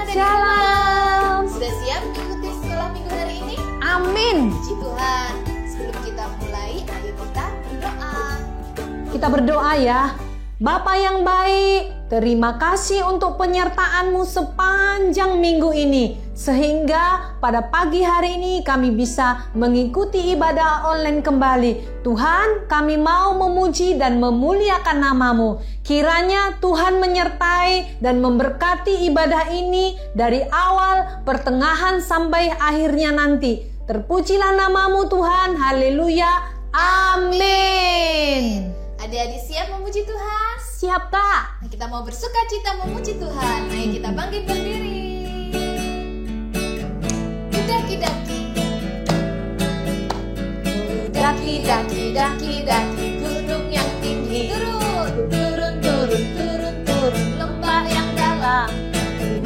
dan Shalom. Sudah siap mengikuti sekolah minggu hari ini? Amin. Puji Tuhan. Sebelum kita mulai, ayo kita berdoa. Kita berdoa ya. Bapa yang baik, terima kasih untuk penyertaan-Mu sepanjang minggu ini. Sehingga pada pagi hari ini kami bisa mengikuti ibadah online kembali. Tuhan, kami mau memuji dan memuliakan nama-Mu. Kiranya Tuhan menyertai dan memberkati ibadah ini dari awal, pertengahan sampai akhirnya nanti. Terpujilah nama-Mu Tuhan. Haleluya. Amin. Adik-adik siap memuji Tuhan? Siap, Kak. Nah, kita mau bersuka cita memuji Tuhan. Ayo kita bangkit berdiri. Daki-daki. Daki-daki, daki gunung yang tinggi. Turun, lembah yang dalam.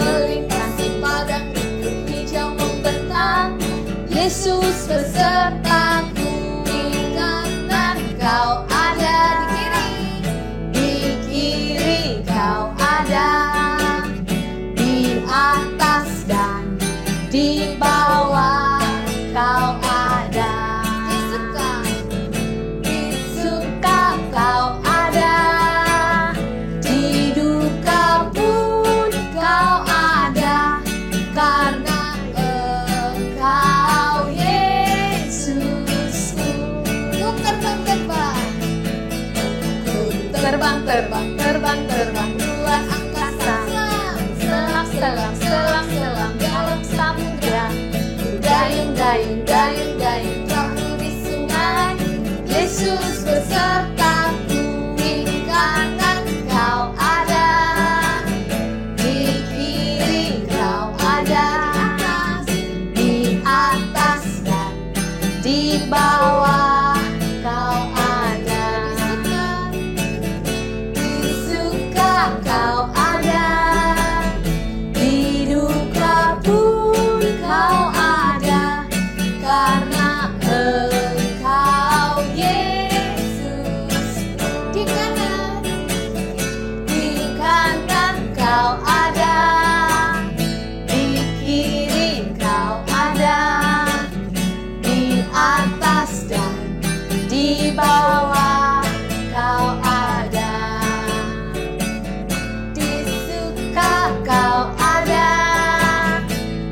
Melintasi padang rumput hijau membentang. Yesus besertaku. Di kanan kau ada, di kiri kau ada, di atas dan di bawah kau ada. Di suka kau ada, di duka pun kau ada, karena Engkau Yesusku. Terbang luar angkasa, selam dalam samudra. Dayung perahu di sungai. Yesus besertaku. Di kanan kau ada, di kiri kau ada, di atas dan di bawah kau ada. Di suka kau ada, di duka pun kau ada, karena Engkau Yesus. Di kanan kau ada, di kiri kau ada, di atas dan di bawah kau ada. Di suka kau ada,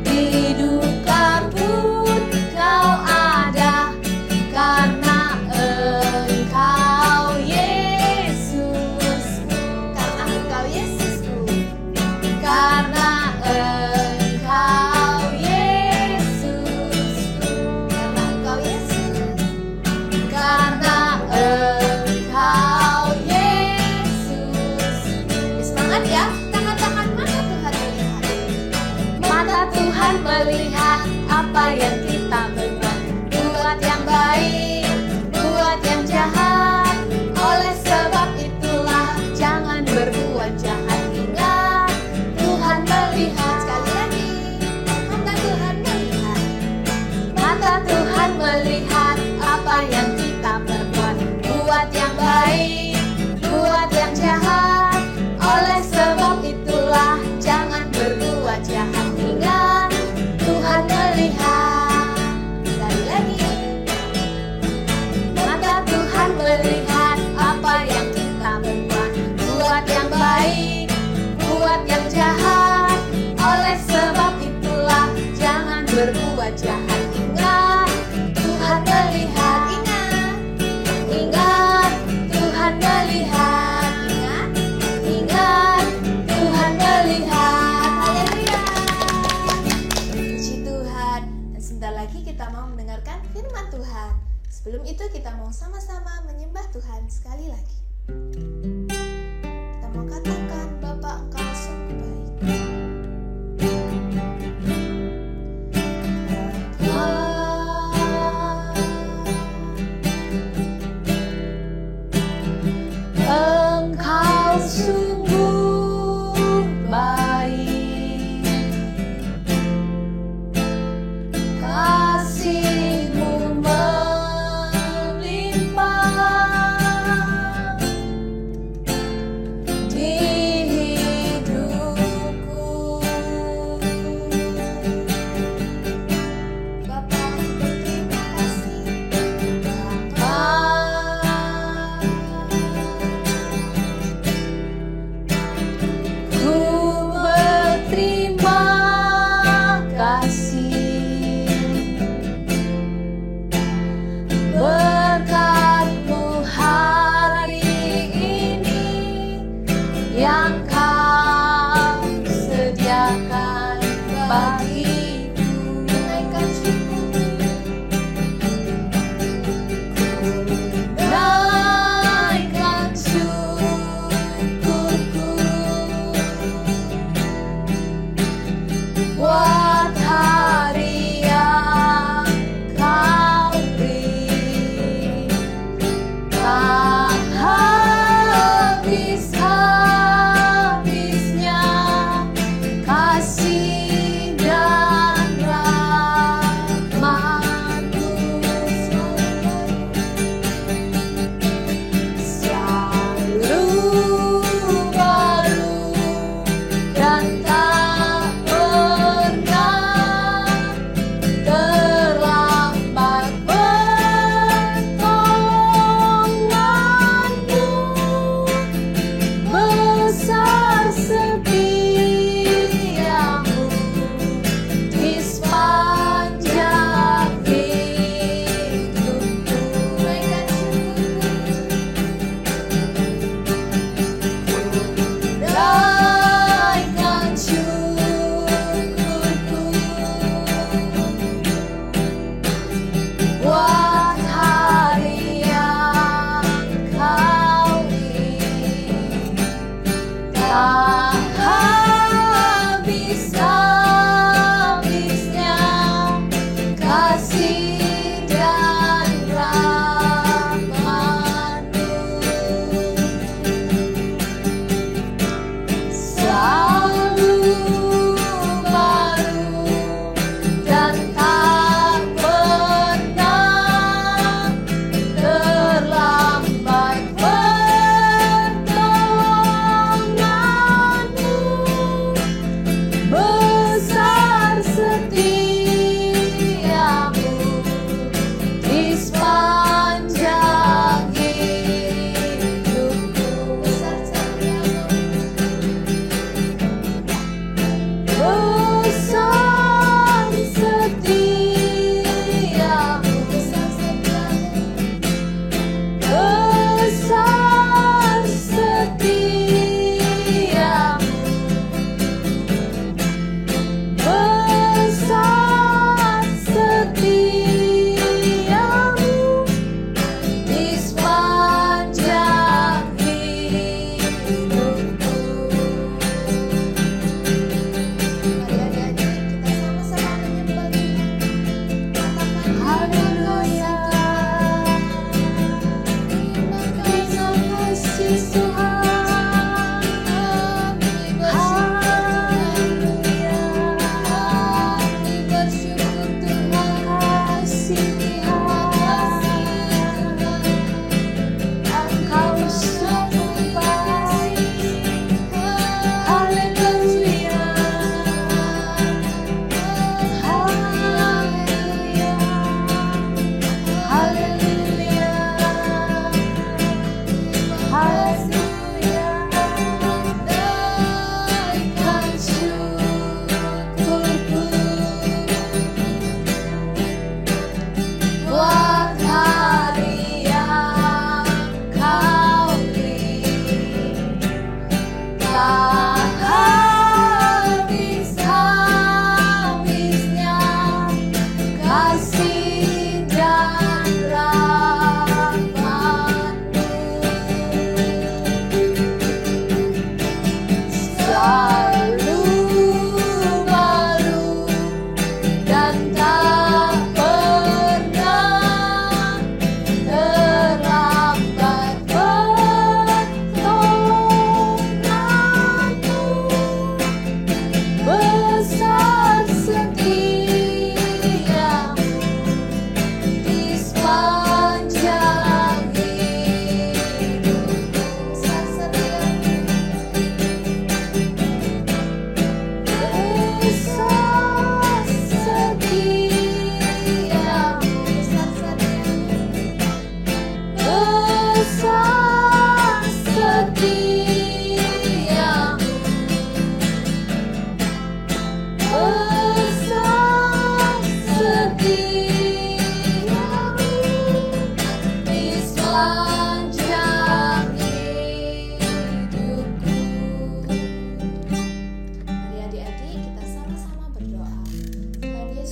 di duka pun kau ada, karena Engkau Yesusku. Karena Engkau Yesusku. Karena Engkau Yesusku. Karena Engkau Yesus. Karena Engkau Yesus. Semangat ya. Tangan-tangan mata Tuhan melihat. Mata Tuhan melihat apa yang kita berbuat. Buat yang baik, buat yang jahat. Oleh sebab itulah jangan berbuat jahat. Ingat, Tuhan melihat. Sekali lagi, mata Tuhan melihat. Mata Tuhan melihat apa yang kita berbuat. Buat yang baik, buat yang jahat. Oleh sebab itulah jangan berbuat jahat. Ingat, Tuhan melihat. Sekali lagi, mata Tuhan melihat apa yang kita berbuat. Buat yang baik, buat yang jahat. Oleh sebab itulah jangan berbuat jahat. Ingat, Tuhan melihat. Ingat, Tuhan melihat. Ingat, Tuhan melihat. Haleluya. Puji Tuhan. Dan sebentar lagi kita mau mendengarkan firman Tuhan. Sebelum itu kita mau sama-sama menyembah Tuhan sekali lagi. Kita mau katakan, Bapa Engkau sungguh baik. Engkau sungguh baik, kasih-Mu melimpah di bagiku. Naikkan syukur, naikkan syukurku buat hari yang kau beri. Tak habis-habisnya kasih dan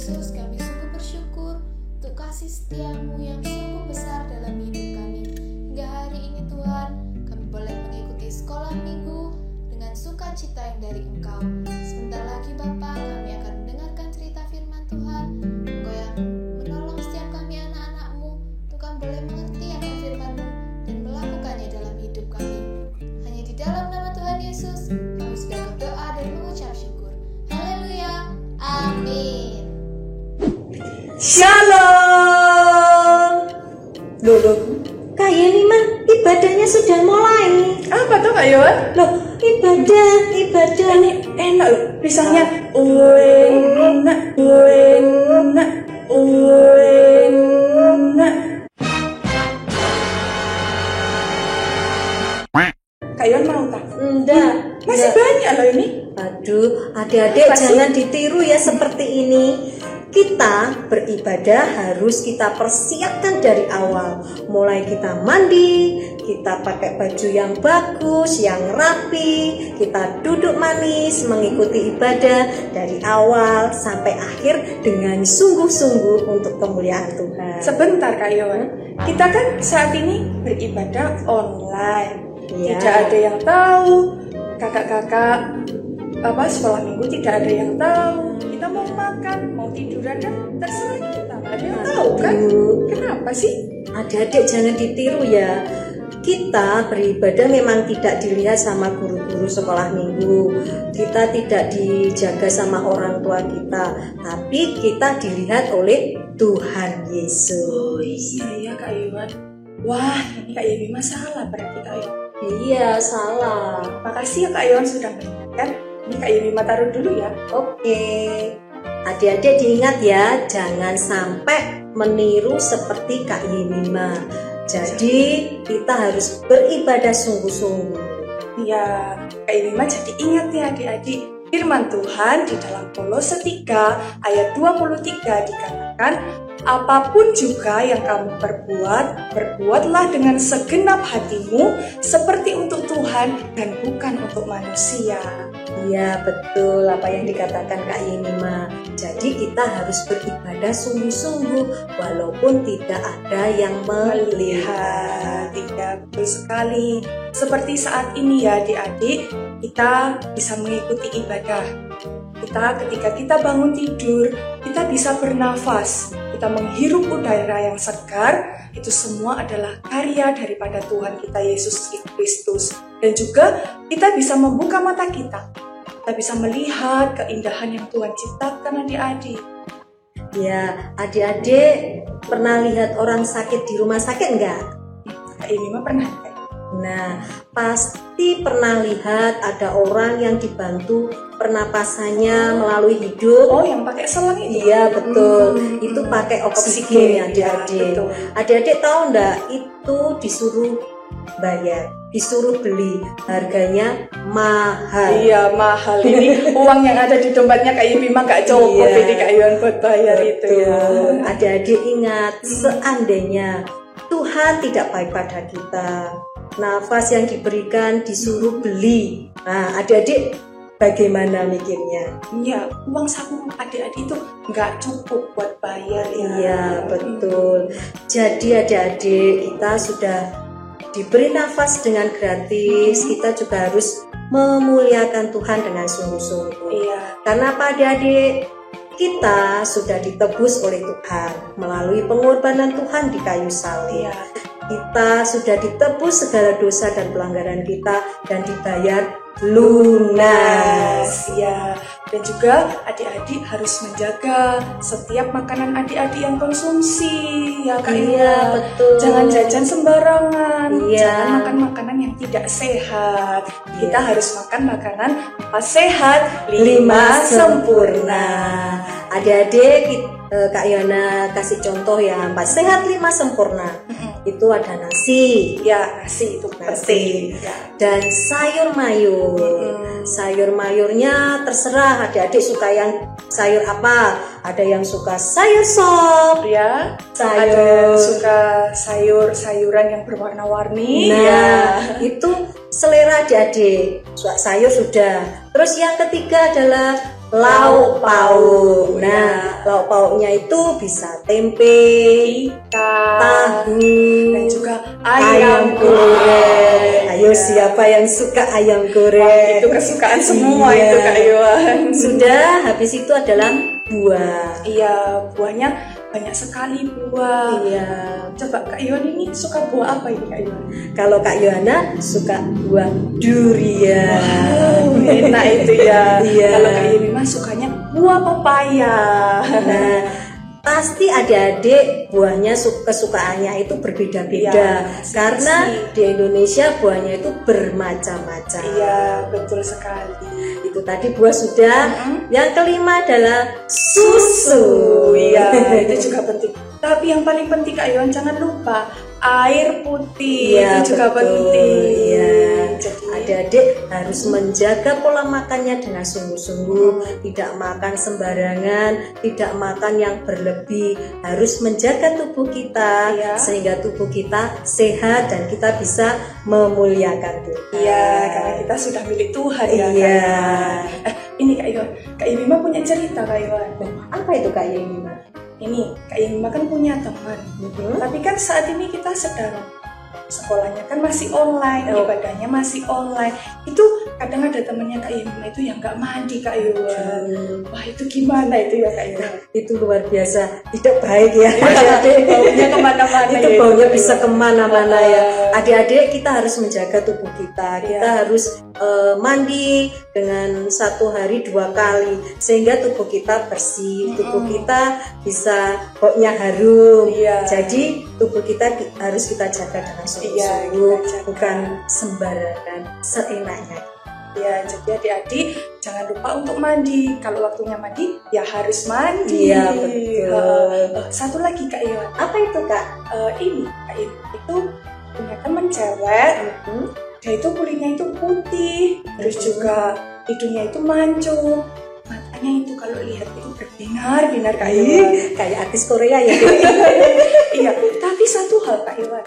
Yesus, kami sungguh bersyukur untuk kasih setiamu yang sungguh besar dalam hidup kami. Hingga hari ini Tuhan, kami boleh mengikuti sekolah minggu dengan sukacita yang dari Engkau. Sebentar lagi Bapa, kami akan mendengarkan cerita firman Tuhan. Engkau yang menolong setiap kami anak-anak-Mu, untuk kami boleh mengerti akan firman-Mu dan melakukannya dalam hidup kami. Hanya di dalam nama Tuhan Yesus, kami sudah berdoa dan mengucap syukur. Haleluya. Amin. Shalom. Loh, Kak Yeni mah ibadahnya sudah mulai. Apa tuh Kak Yohan? Loh, ibadah. Ini enak loh, pisangnya enak. Kak Yohan mau tak? Enggak. Masih banyak loh ini. Aduh, adik-adik jangan ditiru ya seperti ini. Kita beribadah harus kita persiapkan dari awal. Mulai kita mandi, kita pakai baju yang bagus, yang rapi, kita duduk manis mengikuti ibadah dari awal sampai akhir dengan sungguh-sungguh untuk kemuliaan Tuhan. Sebentar Kak Yohan, kita kan saat ini beribadah online. Ya. Tidak ada yang tahu. Kakak-kakak sekolah minggu tidak ada yang tahu. Kita mau makan, mau tiduran, dan terserah kita. Nggak ada yang tahu kan? Kenapa sih? Adik-adik jangan ditiru ya. Kita beribadah memang tidak dilihat sama guru-guru sekolah minggu. Kita tidak dijaga sama orang tua kita, tapi kita dilihat oleh Tuhan Yesus. Oh iya Kak Iwan. Wah, ini Kak Yemi masalah berarti Kak Iwan. Iya, salah. Makasih ya Kak Iwan sudah mengingatkan. Ini Kak Yemi taruh dulu ya. Oke. Adik-adik diingat ya, jangan sampai meniru seperti Kak Yemima. Jadi kita harus beribadah sungguh-sungguh. Iya, Kak Yemima jadi ingat ya adik-adik. Firman Tuhan di dalam Kolose 3 ayat 23 dikatakan, apapun juga yang kamu perbuat, perbuatlah dengan segenap hatimu seperti untuk Tuhan dan bukan untuk manusia. Iya, betul apa yang dikatakan Kak Yemima. Jadi kita harus beribadah sungguh-sungguh walaupun tidak ada yang melihat. Tidak betul sekali. Seperti saat ini ya adik-adik, kita bisa mengikuti ibadah. Ketika kita bangun tidur, kita bisa bernafas, kita menghirup udara yang segar, itu semua adalah karya daripada Tuhan kita Yesus Kristus. Dan juga kita bisa membuka mata kita bisa melihat keindahan yang Tuhan ciptakan adik-adik. Ya, adik-adik pernah lihat orang sakit di rumah sakit enggak? Kak Yemima pernah. Nah, pasti pernah lihat ada orang yang dibantu pernapasannya melalui hidung. Oh, yang pakai selang itu? Iya, betul. Itu pakai oksigen ya adik-adik. Adik-adik tahu enggak, itu disuruh bayar, disuruh beli, harganya mahal. Iya, mahal. Ini uang yang ada di dompetnya Kak Yemima gak cukup. Jadi Kak Yuan buat bayar. Betul. Itu ya. Adik-adik ingat, seandainya Tuhan tidak baik pada kita, nafas yang diberikan disuruh beli. Nah, adik-adik bagaimana mikirnya? Iya, uang saku adik-adik itu nggak cukup buat bayar ya. Iya, betul. Jadi adik-adik kita sudah diberi nafas dengan gratis, kita juga harus memuliakan Tuhan dengan sungguh-sungguh. Iya. Karena apa adik-adik? Kita sudah ditebus oleh Tuhan melalui pengorbanan Tuhan di kayu salib. Iya. Kita sudah ditebus segala dosa dan pelanggaran kita dan dibayar lunas. Ya, dan juga adik-adik harus menjaga setiap makanan adik-adik yang konsumsi, ya Kak. Iya, betul. Jangan jajan sembarangan. Iya. Jangan makan makanan yang tidak sehat. Kita harus makan makanan sehat, 5 sempurna. Adik-adik, Kak Yana kasih contoh ya, 4 sehat 5 sempurna. Itu ada nasi, Ya, nasi itu penting. Ya. dan sayur mayur. Sayur mayurnya terserah adik-adik suka yang sayur apa. Ada yang suka sayur sop, Ya, sayur. ada yang suka sayur-sayuran yang berwarna-warni. Nah, Ya. itu selera adik-adik. Sayur sudah. Terus yang ketiga adalah lauk pauk. Nah, lauk pauknya itu bisa tempe, tahu, dan juga ayam goreng. Ayo, siapa yang suka ayam goreng? Itu kesukaan semua Iya. itu Kak Iwan. Sudah, habis itu adalah buah. Iya, buahnya banyak sekali buah. Iya. Coba Kak Iwan ini suka buah apa ini Kak Iwan? Kalau Kak Yohana suka buah durian. Enak itu ya. Iya. Kalau Kak Iwan mah sukanya buah pepaya. Nah, pasti adik-adik buahnya kesukaannya itu berbeda-beda. Iya, Karena pasti. di Indonesia buahnya itu bermacam-macam. Iya, betul sekali. Itu tadi buah sudah. Yang kelima adalah susu. Iya, itu juga penting. Tapi yang paling penting Kak Iwan jangan lupa air putih. Iya, itu juga betul. penting. Iya. Jadi Adik-adik harus menjaga pola makannya dengan sungguh-sungguh, tidak makan sembarangan, tidak makan yang berlebih, harus menjaga tubuh kita Iya. sehingga tubuh kita sehat dan kita bisa memuliakan Tuhan. iya, karena kita sudah milik Tuhan ya. Iya. Kak. Ini Kak Iwan. Kak Iwan mah punya cerita Kak Iwan. Apa itu Kak Yeni? Ini Kak Iwan mah kan punya teman. Tapi kan saat ini kita sedang sekolahnya kan masih online, Oh. ibadahnya masih online. Itu kadang ada temannya Kak Iwan itu yang nggak mandi Kak Iwan. Wah itu gimana itu ya Kak Iwan? Itu luar biasa, tidak baik ya. Adik-adik baunya kemana-mana Itu ya, baunya Kak bisa Iwan. kemana-mana ya. Adik-adik kita harus menjaga tubuh kita. Kita Iya. harus mandi dengan 1 hari 2 kali sehingga tubuh kita bersih, tubuh kita bisa baunya harum. Iya. Jadi tubuh kita harus kita jaga dengan Iya, sungguh-sungguh, kita jaga. bukan sembarangan seenaknya. Ya, jadi adik-adik jangan lupa untuk mandi. Kalau waktunya mandi, ya harus mandi. Iya, betul. Satu lagi Kak Iwan. Apa itu Kak? Ini Kak Iwan itu punya teman cewek. Dia itu kulitnya itu putih, terus juga hidungnya itu mancung, matanya itu kalau lihat itu berbinar-binar Kak Iwan. Kayak artis Korea ya. Iya, tapi satu hal Kak Iwan.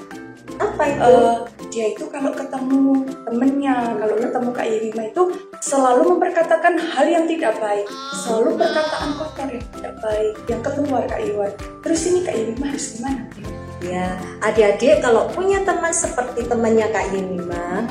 Apa itu? Dia itu kalau ketemu temennya, kalau ketemu Kak Irima itu selalu memperkatakan hal yang tidak baik, selalu perkataan kotor yang tidak baik yang keluar Kak Iwan. Terus ini Kak Irima harus gimana? Ya, adik-adik kalau punya teman seperti temannya Kak Yunima,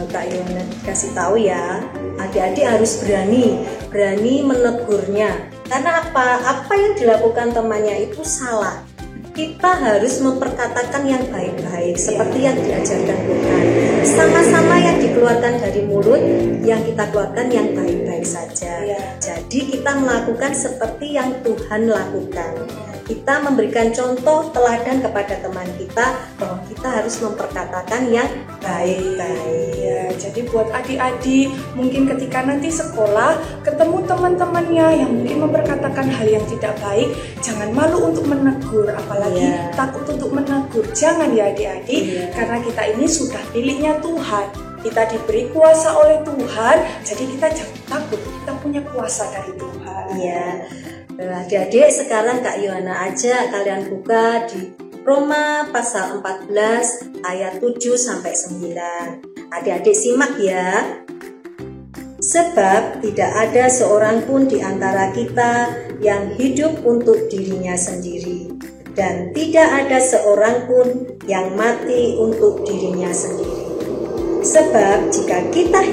Kak Yuna kasih tahu ya, adik-adik harus berani menegurnya. Karena apa yang dilakukan temannya itu salah. Kita harus memperkatakan yang baik-baik seperti yang diajarkan Tuhan. Sama-sama yang dikeluarkan dari mulut, yang kita keluarkan yang baik-baik saja. Iya. Jadi kita melakukan seperti yang Tuhan lakukan. Kita memberikan contoh teladan kepada teman kita bahwa kita harus memperkatakan yang baik-baik. Ya, jadi buat adik-adik mungkin ketika nanti sekolah ketemu teman-temannya yang mungkin memperkatakan hal yang tidak baik, jangan malu untuk menegur, apalagi Iya. takut untuk menegur. Jangan ya adik-adik, Iya. karena kita ini sudah miliknya Tuhan. Kita diberi kuasa oleh Tuhan, jadi kita jangan takut. Kita punya kuasa dari Tuhan. Iya. Adik-adik sekarang Kak Yohana aja kalian buka di Roma pasal 14 ayat 7 sampai 9. Adik-adik simak ya. Sebab tidak ada seorang pun di antara kita yang hidup untuk dirinya sendiri, dan tidak ada seorang pun yang mati untuk dirinya sendiri. Sebab jika kita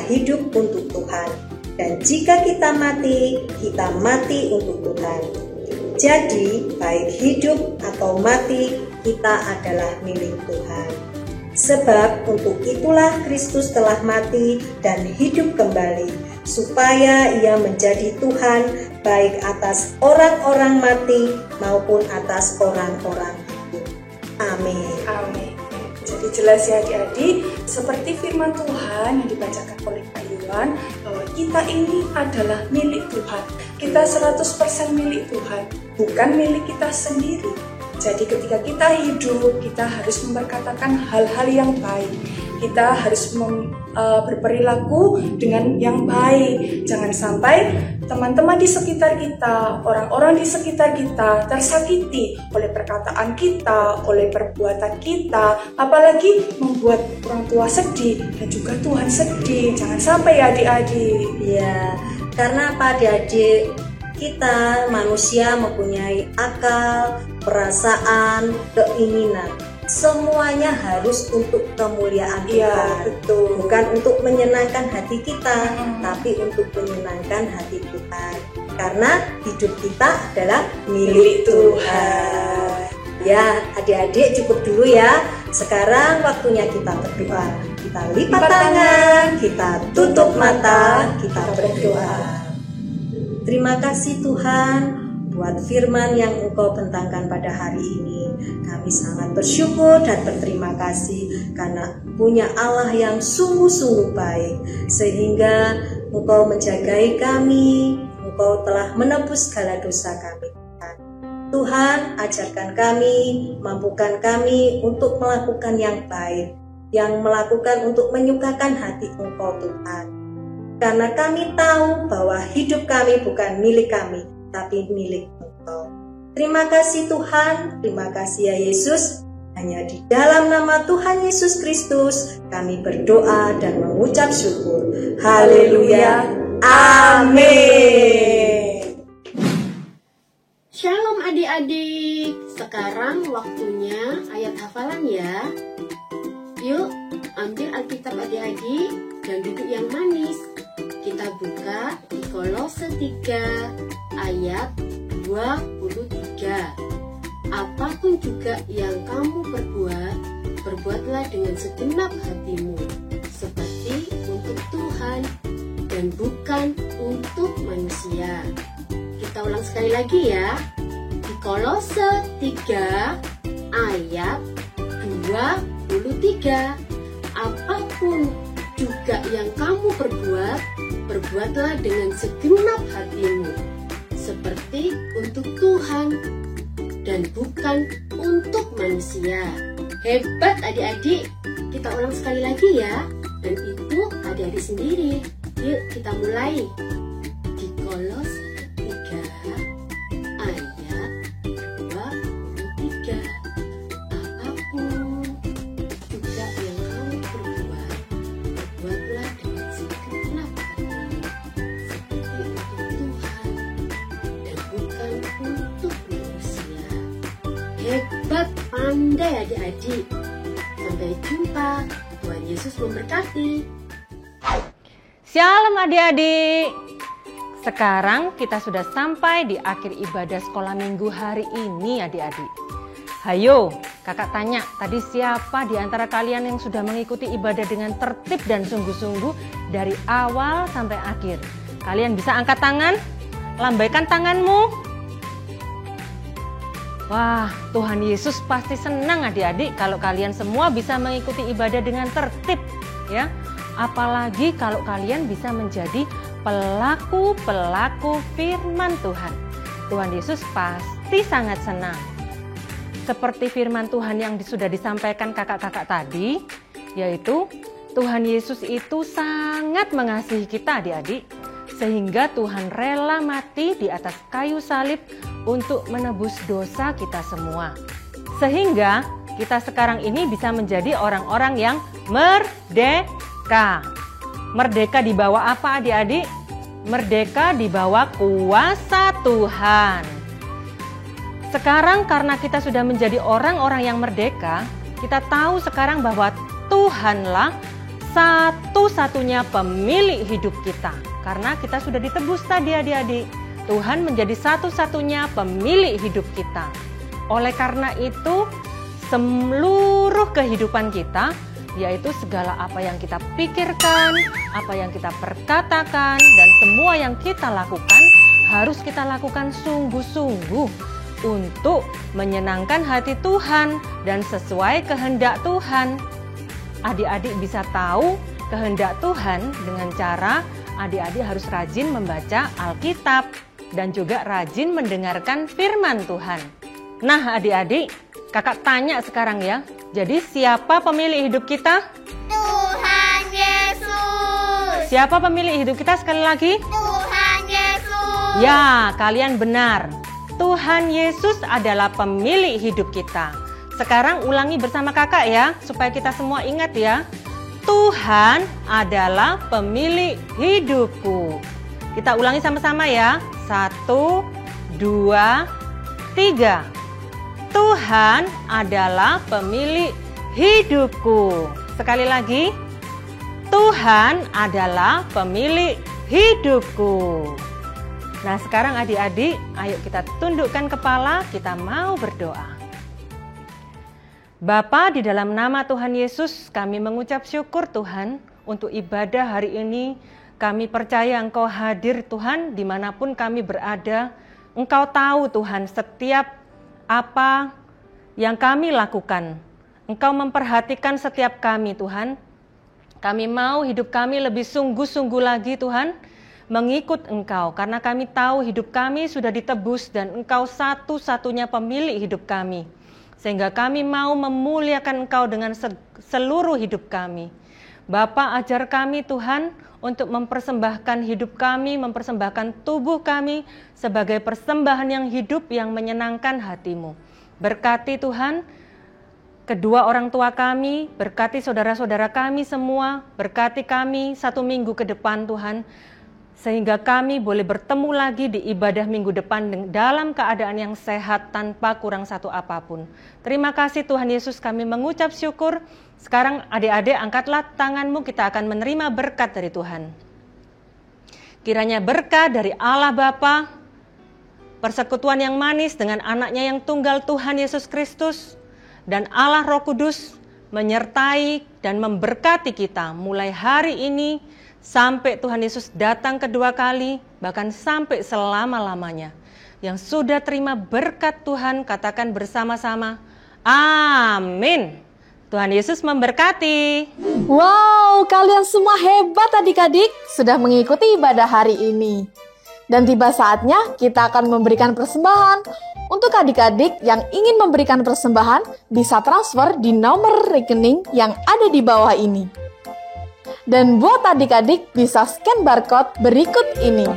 hidup untuk Tuhan. Dan jika kita mati untuk Tuhan. Jadi, baik hidup atau mati, kita adalah milik Tuhan. Sebab untuk itulah Kristus telah mati dan hidup kembali, supaya Ia menjadi Tuhan baik atas orang-orang mati maupun atas orang-orang hidup. Amin. Amin. Jadi jelas ya adik-adik, seperti firman Tuhan yang dibacakan oleh Kak Iwan, bahwa kita ini adalah milik Tuhan. Kita 100% milik Tuhan, bukan milik kita sendiri. Jadi ketika kita hidup, kita harus memperkatakan hal-hal yang baik. Kita harus berperilaku dengan yang baik. Jangan sampai teman-teman di sekitar kita, orang-orang di sekitar kita tersakiti oleh perkataan kita, oleh perbuatan kita, apalagi membuat orang tua sedih dan juga Tuhan sedih. Jangan sampai ya adik-adik. Ya, Karena apa adik-adik? Kita manusia mempunyai akal, perasaan, keinginan. Semuanya harus untuk kemuliaan Iya, Tuhan. betul. Bukan untuk menyenangkan hati kita, tapi untuk menyenangkan hati Tuhan. Karena hidup kita adalah milik Tuhan. Ya, adik-adik cukup dulu ya. Sekarang waktunya kita berdoa. Kita lipat tangan, kita tutup mata, kita berdoa. Terima kasih Tuhan buat firman yang Engkau bentangkan pada hari ini. Kami sangat bersyukur dan berterima kasih karena punya Allah yang sungguh-sungguh baik. Sehingga Engkau menjagai kami, Engkau telah menebus segala dosa kami. Tuhan, ajarkan kami, mampukan kami untuk melakukan yang baik, yang melakukan untuk menyukakan hati Engkau Tuhan. Karena kami tahu bahwa hidup kami bukan milik kami, tapi milik Engkau. Terima kasih Tuhan, terima kasih ya Yesus. Hanya di dalam nama Tuhan Yesus Kristus kami berdoa dan mengucap syukur. Haleluya. Amin. Shalom adik-adik, sekarang waktunya ayat hafalan ya. Yuk, ambil Alkitab adik-adik dan duduk yang manis. Kita buka di Kolose 3 ayat 23. Apapun juga yang kamu perbuat, perbuatlah dengan segenap hatimu, seperti untuk Tuhan dan bukan untuk manusia. Kita ulang sekali lagi ya. Di Kolose 3 ayat 23. Apapun juga yang kamu perbuat, perbuatlah dengan segenap hatimu, seperti untuk Tuhan dan bukan untuk manusia. Hebat adik-adik, kita ulang sekali lagi ya. Dan itu adik-adik sendiri. Yuk kita mulai. Di Kolose 3 ayat 23. Apapun juga yang kamu perbuat, perbuatlah dengan segenap hatimu, seperti untuk Tuhan dan bukan untuk manusia. Hebat, pandai adik-adik. Sampai jumpa. Tuhan Yesus memberkati. Shalom adik-adik. Sekarang kita sudah sampai di akhir ibadah sekolah minggu hari ini adik-adik. Hayo, kakak tanya, tadi siapa di antara kalian yang sudah mengikuti ibadah dengan tertib dan sungguh-sungguh dari awal sampai akhir? Kalian bisa angkat tangan, lambaikan tanganmu. Wah, Tuhan Yesus pasti senang adik-adik kalau kalian semua bisa mengikuti ibadah dengan tertib, ya. Apalagi kalau kalian bisa menjadi pelaku-pelaku firman Tuhan. Tuhan Yesus pasti sangat senang. Seperti firman Tuhan yang sudah disampaikan kakak-kakak tadi, yaitu Tuhan Yesus itu sangat mengasihi kita adik-adik, sehingga Tuhan rela mati di atas kayu salib untuk menebus dosa kita semua. Sehingga kita sekarang ini bisa menjadi orang-orang yang merdeka. Merdeka di bawah apa adik-adik? Merdeka di bawah kuasa Tuhan. Sekarang karena kita sudah menjadi orang-orang yang merdeka, kita tahu sekarang bahwa Tuhanlah satu-satunya pemilik hidup kita. Karena kita sudah ditebus tadi adik-adik. Tuhan menjadi satu-satunya pemilik hidup kita. Oleh karena itu, seluruh kehidupan kita, yaitu segala apa yang kita pikirkan, apa yang kita perkatakan, dan semua yang kita lakukan, harus kita lakukan sungguh-sungguh untuk menyenangkan hati Tuhan dan sesuai kehendak Tuhan. Adik-adik bisa tahu kehendak Tuhan dengan cara adik-adik harus rajin membaca Alkitab dan juga rajin mendengarkan firman Tuhan. Nah adik-adik, kakak tanya sekarang ya, jadi siapa pemilik hidup kita? Tuhan Yesus. Siapa pemilik hidup kita sekali lagi? Tuhan Yesus. Ya, kalian benar. Tuhan Yesus adalah pemilik hidup kita. Sekarang ulangi bersama kakak ya, supaya kita semua ingat ya. Tuhan adalah pemilik hidupku. Kita ulangi sama-sama ya. 1, 2, 3. Tuhan adalah pemilik hidupku. Sekali lagi. Tuhan adalah pemilik hidupku. Nah, sekarang adik-adik, ayo kita tundukkan kepala, kita mau berdoa. Bapa, di dalam nama Tuhan Yesus, kami mengucap syukur Tuhan untuk ibadah hari ini. Kami percaya Engkau hadir Tuhan dimanapun kami berada. Engkau tahu Tuhan setiap apa yang kami lakukan. Engkau memperhatikan setiap kami Tuhan. Kami mau hidup kami lebih sungguh-sungguh lagi Tuhan, mengikut Engkau. Karena kami tahu hidup kami sudah ditebus dan Engkau satu-satunya pemilik hidup kami. Sehingga kami mau memuliakan Engkau dengan seluruh hidup kami. Bapa, ajar kami Tuhan untuk mempersembahkan hidup kami, mempersembahkan tubuh kami sebagai persembahan yang hidup yang menyenangkan hati-Mu. Berkati Tuhan kedua orang tua kami, berkati saudara-saudara kami semua, berkati kami 1 minggu ke depan Tuhan, sehingga kami boleh bertemu lagi di ibadah minggu depan dalam keadaan yang sehat tanpa kurang satu apapun. Terima kasih Tuhan Yesus, kami mengucap syukur. Sekarang adik-adik angkatlah tanganmu, kita akan menerima berkat dari Tuhan. Kiranya berkat dari Allah Bapa, persekutuan yang manis dengan anaknya yang tunggal Tuhan Yesus Kristus, dan Allah Roh Kudus menyertai dan memberkati kita mulai hari ini sampai Tuhan Yesus datang kedua kali, bahkan sampai selama-lamanya. Yang sudah terima berkat Tuhan, katakan bersama-sama, amin. Tuhan Yesus memberkati. Wow, kalian semua hebat adik-adik, sudah mengikuti ibadah hari ini. Dan tiba saatnya kita akan memberikan persembahan. Untuk adik-adik yang ingin memberikan persembahan, bisa transfer di nomor rekening yang ada di bawah ini. Dan buat adik-adik bisa scan barcode berikut ini.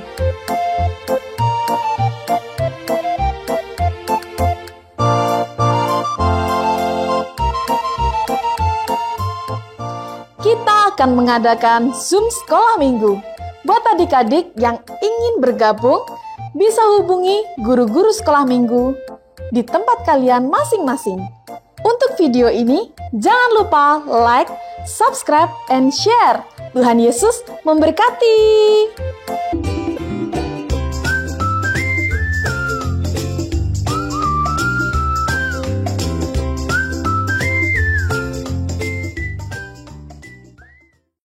Kita akan mengadakan Zoom Sekolah Minggu. Buat adik-adik yang ingin bergabung, bisa hubungi guru-guru sekolah minggu di tempat kalian masing-masing. Untuk video ini, jangan lupa like, subscribe, and share. Tuhan Yesus memberkati.